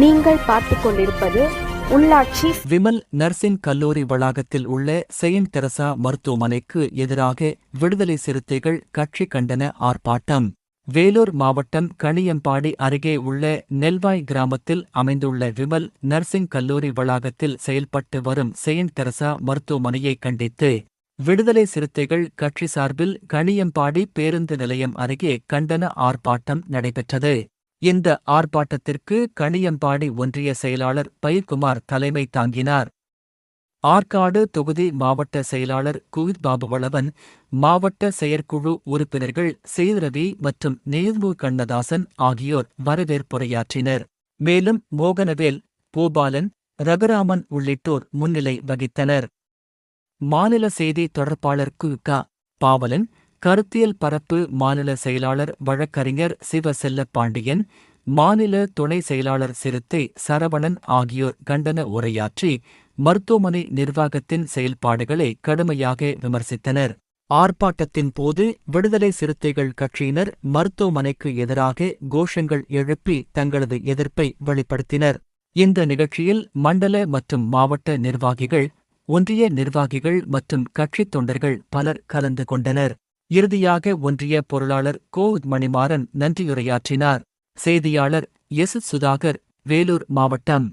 நீங்கள் பார்த்துக் கொண்டிருப்பது உள்ளாட்சி. விமல் நர்சிங் கல்லூரி வளாகத்தில் உள்ள செயின்ட் தெரசா மருத்துவமனைக்கு எதிராக விடுதலை சிறுத்தைகள் கட்சி கண்டன ஆர்ப்பாட்டம். வேலூர் மாவட்டம் கணியம்பாடி அருகே உள்ள நெல்வாய் கிராமத்தில் அமைந்துள்ள விமல் நர்சிங் கல்லூரி வளாகத்தில் செயல்பட்டு வரும் செயின்ட் தெரசா மருத்துவமனையை கண்டித்து விடுதலை சிறுத்தைகள் கட்சி சார்பில் கணியம்பாடி பேருந்து நிலையம் அருகே கண்டன ஆர்ப்பாட்டம் நடைபெற்றது. இந்த ஆர்ப்பாட்டத்திற்கு கணியம்பாடி ஒன்றிய செயலாளர் பயிர்குமார் தலைமை தாங்கினார். ஆற்காடு தொகுதி மாவட்ட செயலாளர் குயித் பாபுவளவன், மாவட்ட செயற்குழு உறுப்பினர்கள் சேதுரவி மற்றும் நேர்மு கண்ணதாசன் ஆகியோர் வரவேற்புரையாற்றினர். மேலும் மோகனவேல், பூபாலன், ரகுராமன் உள்ளிட்டோர் முன்னிலை வகித்தனர். மாநில செய்தி தொடர்பாளர் கு. பாவலன், கருத்தியல் பரப்பு மாநில செயலாளர் வழக்கறிஞர் சிவசெல்லப்பாண்டியன், மாநில துணை செயலாளர் சிறுத்தை சரவணன் ஆகியோர் கண்டன உரையாற்றி மருத்துவமனை நிர்வாகத்தின் செயல்பாடுகளை கடுமையாக விமர்சித்தனர். ஆர்ப்பாட்டத்தின் போது விடுதலை சிறுத்தைகள் கட்சியினர் மருத்துவமனைக்கு எதிராக கோஷங்கள் எழுப்பி தங்களது எதிர்ப்பை வெளிப்படுத்தினர். இந்த நிகழ்ச்சியில் மண்டல மற்றும் மாவட்ட நிர்வாகிகள், ஒன்றிய நிர்வாகிகள் மற்றும் கட்சித் தொண்டர்கள் பலர் கலந்து கொண்டனர். இறுதியாக ஒன்றிய பொருளாளர் கோ. மணிமாறன் நன்றியுரையாற்றினார். செய்தியாளர் எஸ். சுதாகர், வேலூர் மாவட்டம்.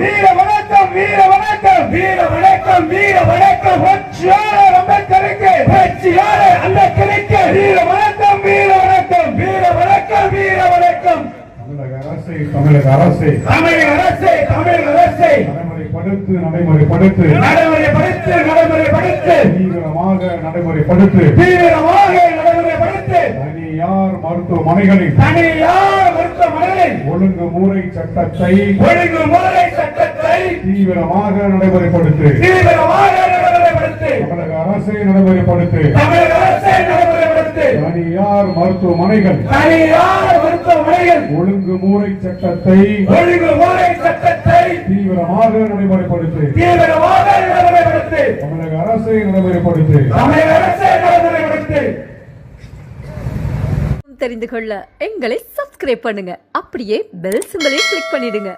வீர வணக்கம், வீர வணக்கம், வீர வணக்கம், வீர வணக்கம். வெற்றியாளர் அம்பேத்கருக்கு, வெற்றியாளர் அம்பேத்கருக்கு வீர வணக்கம், வீர வணக்கம், வீர வணக்கம், வீர வணக்கம். தமிழக அரசை, தமிழக அரசை, தமிழக அரசை, தமிழக அரசை நடைமுறைப்படுத்து, நடைமுறைப்படுத்து, நடைமுறைப்படுத்து, நடைமுறைப்படுத்து, தீவிரமாக நடைமுறைப்படுத்து, தீவிரமாக நடைமுறைப்படுத்து. தனியார் மருத்துவமனைகளில், தனியார் மருத்துவமனைகளில் ஒழுங்குமுறை சட்டத்தை, ஒழுங்குமுறை சட்டத்தை தீவிரமாக நடைமுறைப்படுத்து, தீவிரமாக நடைமுறைப்படுத்து. தமிழக அரசை நடைமுறைப்படுத்து, தமிழக அரசை நடைமுறைப்படுத்து. தனியார் மருத்துவமனைகள், தனியார் மருத்துவமனைகள் ஒழுங்குமுறை சட்டத்தை, ஒழுங்குமுறை சட்டத்தை தீவிரமாக நடைமுறைப்படுத்து, தீவிரமாக நடைமுறைப்படுத்து. தமிழக அரசை நடைமுறைப்படுத்து, தமிழக அரசை நடைமுறைப்படுத்து. தெரிந்து கொள்ள எங்களை சப்ஸ்கிரைப் பண்ணுங்க. அப்படியே பெல் சிம்பலையும் கிளிக் பண்ணிடுங்க.